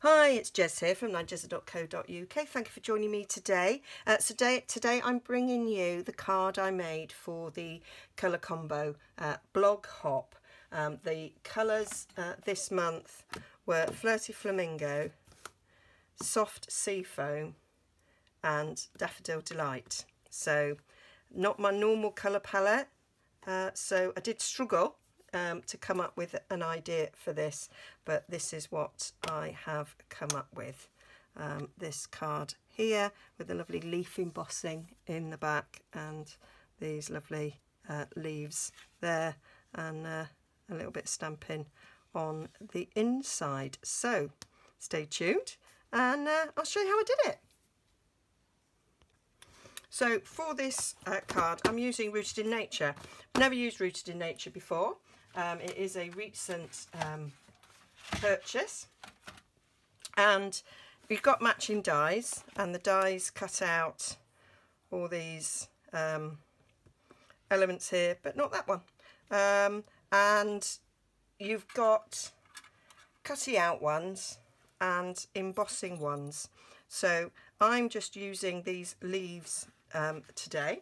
Hi, it's Jez here from Nigezza.co.uk. Thank you for joining me today. Today I'm bringing you the card I made for the colour combo blog hop. The colours this month were Flirty Flamingo, Soft Seafoam and Daffodil Delight. So not my normal colour palette, so I did struggle to come up with an idea for this, but this is what I have come up with. This card here with the lovely leaf embossing in the back and these lovely leaves there, and a little bit stamping on the inside. So stay tuned and I'll show you how I did it. So for this card I'm using Rooted in Nature. I've never used Rooted in Nature before. It is a recent purchase, and we've got matching dies, and the dies cut out all these elements here, but not that one. And you've got cutting out ones and embossing ones. So I'm just using these leaves today,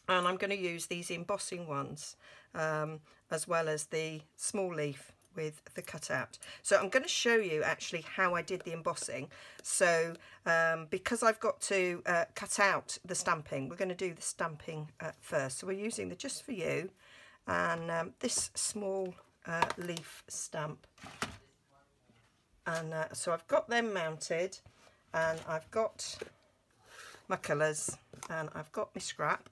and I'm going to use these embossing ones as well as the small leaf with the cutout. So I'm going to show you actually how I did the embossing. So because I've got to cut out the stamping, we're going to do the stamping first. So we're using the Just For You and this small leaf stamp. And so I've got them mounted, and I've got my colours, and I've got my scrap.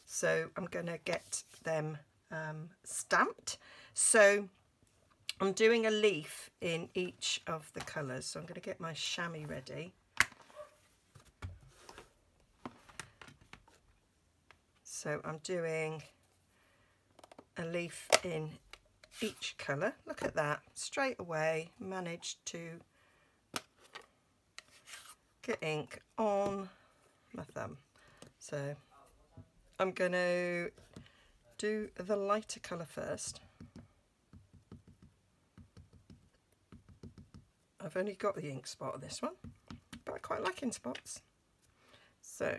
So I'm going to get them stamped. So I'm doing a leaf in each of the colours. So I'm going to get my chamois ready. So I'm doing a leaf in each colour. Look at that, straight away managed to get ink on my thumb. So I'm going to do the lighter colour first. I've only got the ink spot on this one, but I quite like ink spots. So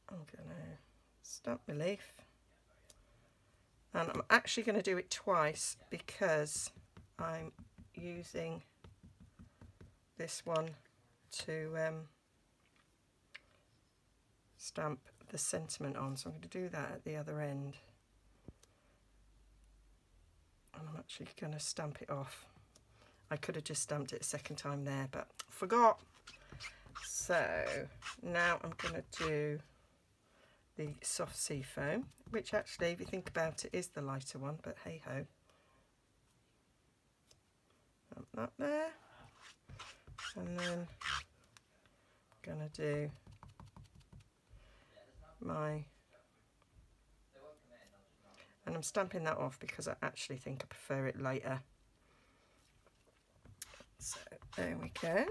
I'm going to stamp my leaf, and I'm actually going to do it twice because I'm using this one to stamp the sentiment on, so I'm going to do that at the other end, and I'm actually going to stamp it off. I could have just stamped it a second time there, but forgot. So now I'm going to do the Soft Seafoam, which actually, if you think about it, is the lighter one, but hey ho. Stamp that there, and then I'm going to do my, and I'm stamping that off because I actually think I prefer it lighter. So there we go,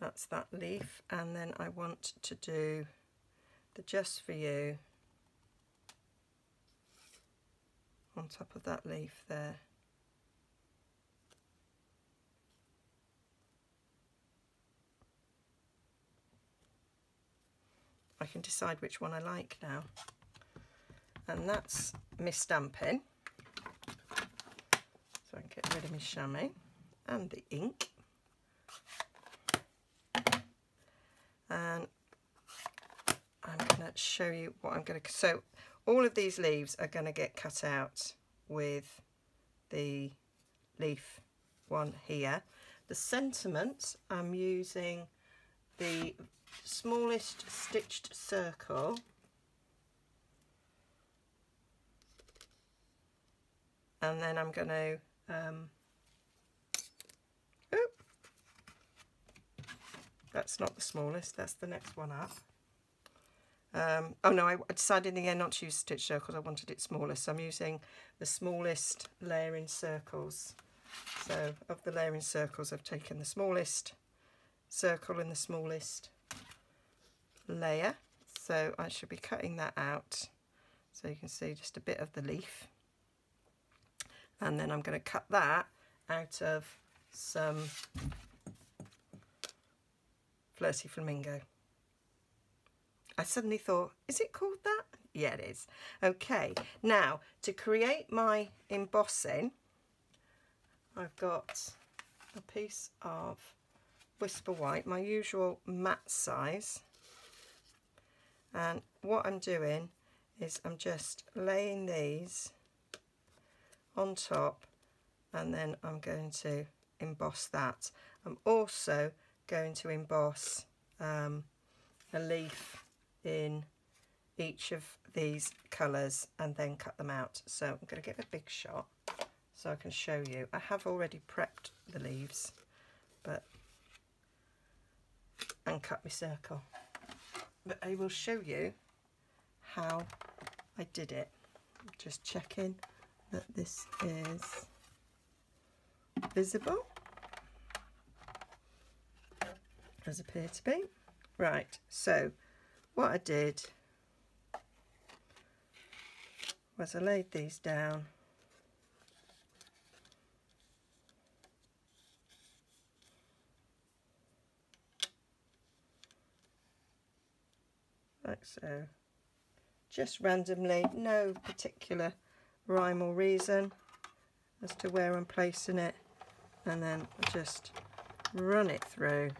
that's that leaf, and then I want to do the Just For You on top of that leaf there. I can decide which one I like now, and that's my stamping. So I can get rid of my chamois and the ink, and I'm going to show you what I'm going to, so all of these leaves are going to get cut out with the leaf one here. The sentiment, I'm using the smallest stitched circle, and then I'm going to that's not the smallest, that's the next one up. Oh no, I decided in the end not to use stitch circles, I wanted it smaller, so I'm using the smallest layering circles. So of the layering circles, I've taken the smallest circle and the smallest layer, so I should be cutting that out so you can see just a bit of the leaf. and then I'm going to cut that out of some Flirty Flamingo. I suddenly thought, is it called that? Yeah, it is. Okay, now to create my embossing, I've got a piece of Whisper White, my usual matte size, and what I'm doing is I'm just laying these on top, and then I'm going to emboss that. I'm also going to emboss a leaf in each of these colours and then cut them out. So I'm going to get a big shot so I can show you. I have already prepped the leaves and cut my circle, but I will show you how I did it. Just checking that this is visible, as appear to be. Right, so what I did was I laid these down like so, just randomly, no particular rhyme or reason as to where I'm placing it, and then just run it through.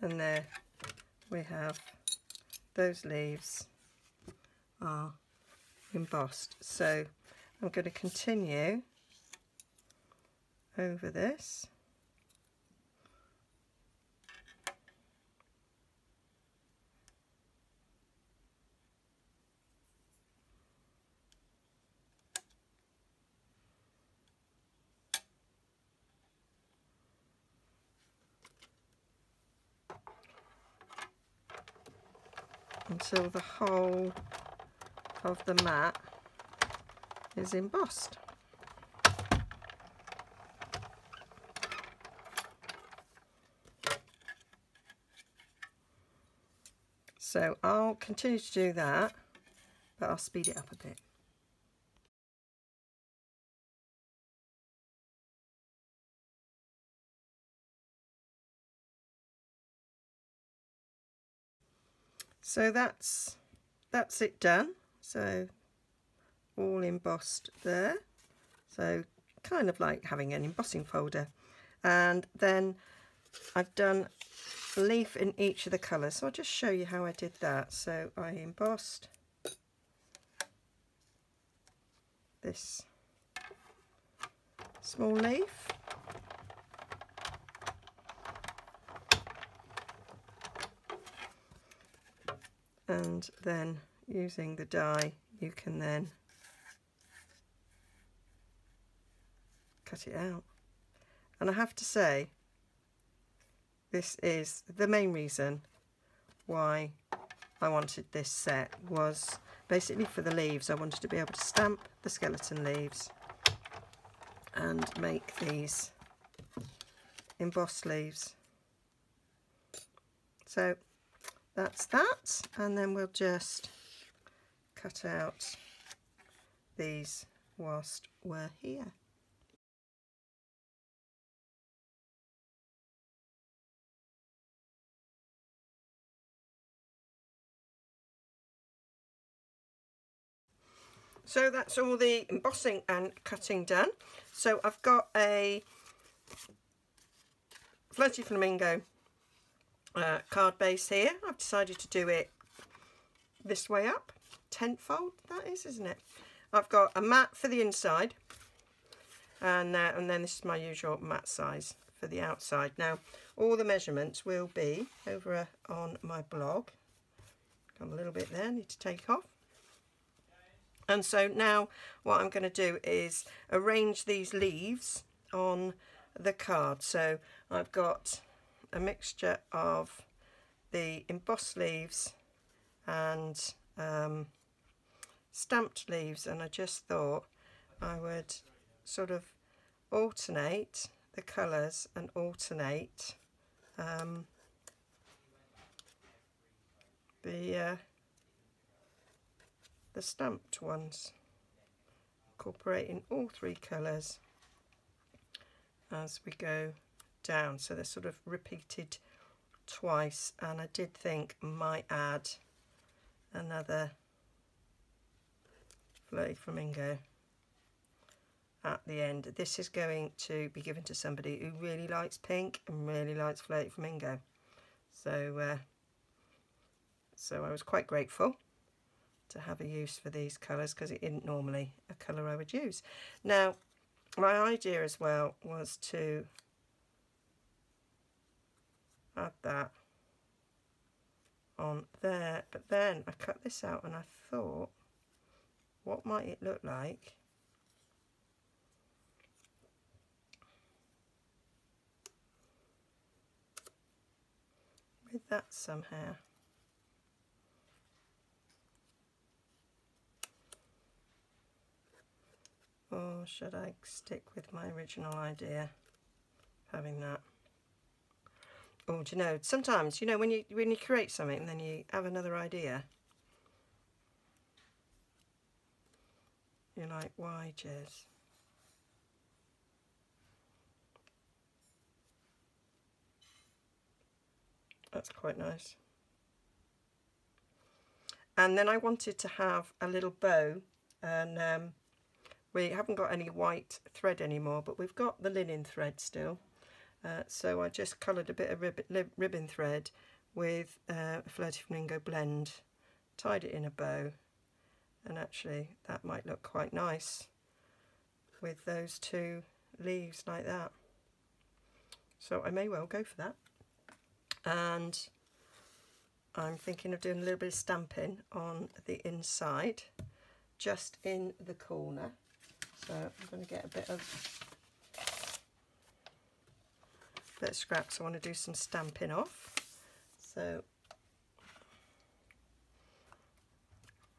And there we have those leaves are embossed. So I'm going to continue over this. Until the whole of the mat is embossed. So I'll continue to do that, but I'll speed it up a bit. So that's it done. So all embossed there. So kind of like having an embossing folder. And then I've done a leaf in each of the colours. So I'll just show you how I did that. So I embossed this small leaf. And then using the die, you can then cut it out. And I have to say, this is the main reason why I wanted this set, was basically for the leaves. I wanted to be able to stamp the skeleton leaves and make these embossed leaves. So that's that, and then we'll just cut out these whilst we're here. So that's all the embossing and cutting done. So I've got a Flirty Flamingo card base here. I've decided to do it this way up, tenfold that is, isn't it? I've got a mat for the inside, and then this is my usual mat size for the outside. Now all the measurements will be over on my blog. Got a little bit there, need to take off. And so now what I'm going to do is arrange these leaves on the card. So I've got a mixture of the embossed leaves and stamped leaves, and I just thought I would sort of alternate the colours and alternate the stamped ones, incorporating all three colours as we go down, so they're sort of repeated twice. And I did think I might add another Flirty Flamingo at the end. This is going to be given to somebody who really likes pink and really likes Flirty Flamingo, so so I was quite grateful to have a use for these colours, because it isn't normally a colour I would use. Now my idea as well was to add that on there, but then I cut this out and I thought, what might it look like with that somehow? Or should I stick with my original idea, having that? Oh, do you know, sometimes, you know, when you create something and then you have another idea, you're like, why, Jez? That's quite nice. And then I wanted to have a little bow, and we haven't got any white thread anymore, but we've got the linen thread still. So I just coloured a bit of ribbon thread with a Flirty Flamingo blend, tied it in a bow, and actually that might look quite nice with those two leaves like that. So I may well go for that. And I'm thinking of doing a little bit of stamping on the inside, just in the corner. So I'm going to get a bit of scraps. I want to do some stamping off. So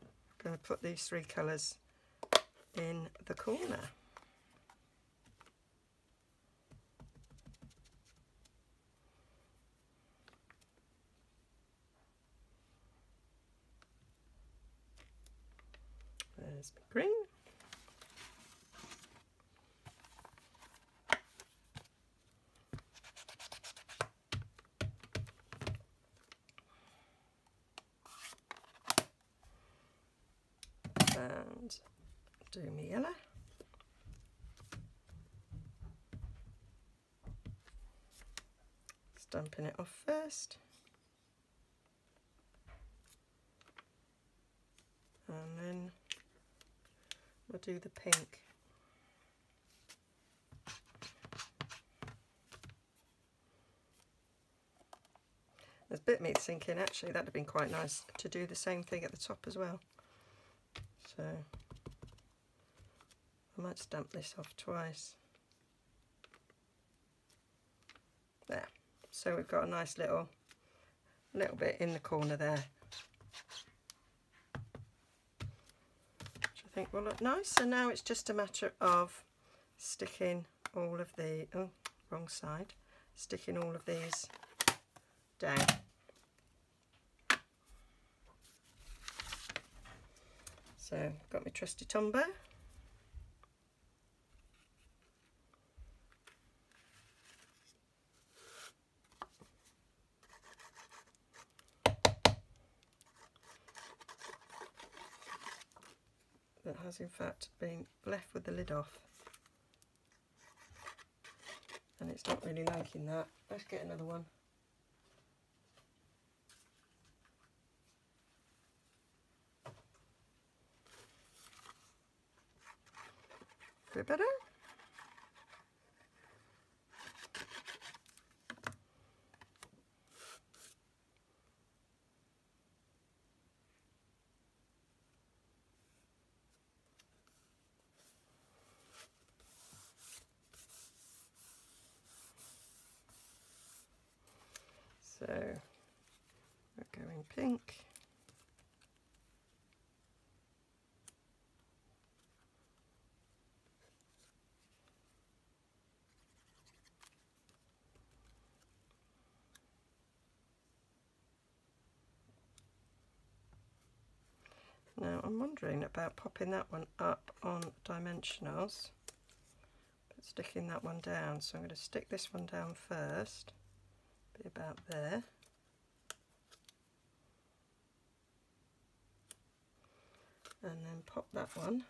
I'm going to put these three colours in the corner. There's my green. And do my yellow. Stamping it off first. And then we'll do the pink. There's a bit of me thinking actually that'd have been quite nice to do the same thing at the top as well. So I might stamp this off twice. There. So we've got a nice little bit in the corner there, which I think will look nice. And now it's just a matter of sticking all of the, oh, wrong side, sticking all of these down. So got my trusty Tombow. That has in fact been left with the lid off, and it's not really liking that. Let's get another one. A bit better. So we're going pink. Now I'm wondering about popping that one up on dimensionals, but sticking that one down. So I'm going to stick this one down first, be about there. And then pop that one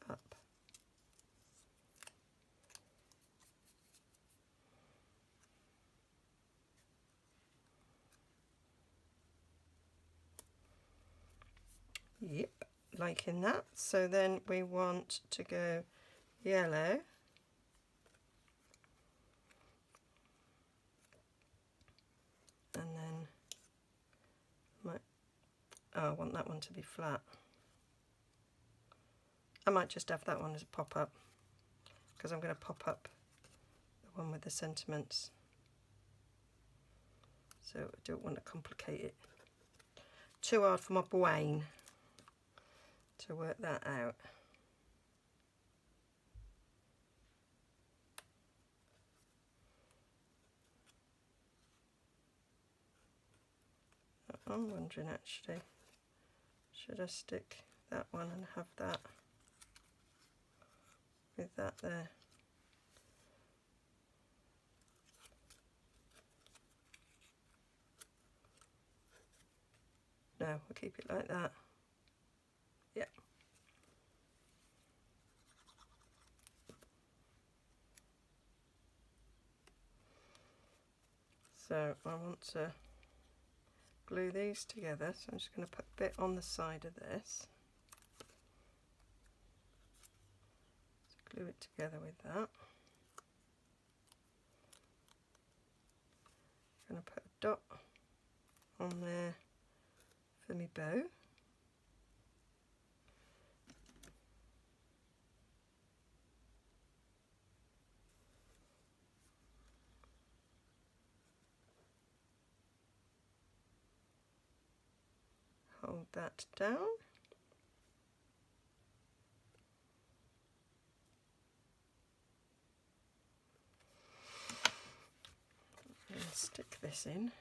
up. Yep, liking that. So then we want to go yellow. And then I want that one to be flat. I might just have that one as a pop-up, because I'm going to pop up the one with the sentiments. So I don't want to complicate it too hard for my brain to work that out. I'm wondering actually, should I stick that one and have that with that there? No, we'll keep it like that. Yeah. So I want to glue these together, so I'm just going to put a bit on the side of this. So glue it together with that. I'm going to put a dot on there for my bow. Hold that down. And stick this in.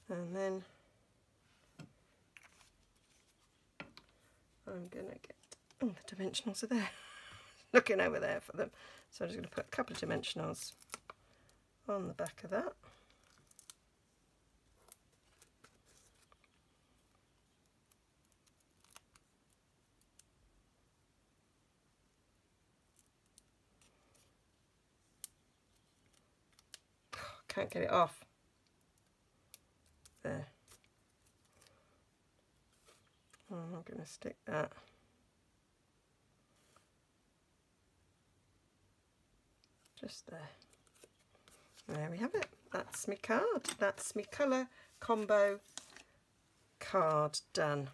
And then I'm going to get, oh, the dimensionals are there, looking over there for them. So I'm just going to put a couple of dimensionals on the back of that. Can't get it off. There. And I'm going to stick that just there. There we have it. That's my card. That's my colour combo card done.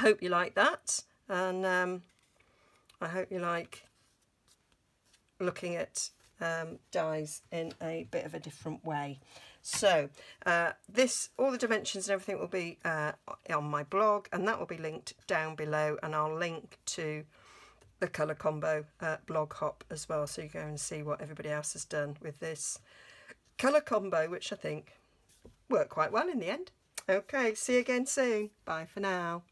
Hope you like that, and I hope you like looking at dies in a bit of a different way. So all the dimensions and everything will be on my blog, and that will be linked down below, and I'll link to the colour combo blog hop as well, so you go and see what everybody else has done with this colour combo, which I think worked quite well in the end. Okay, see you again soon. Bye for now.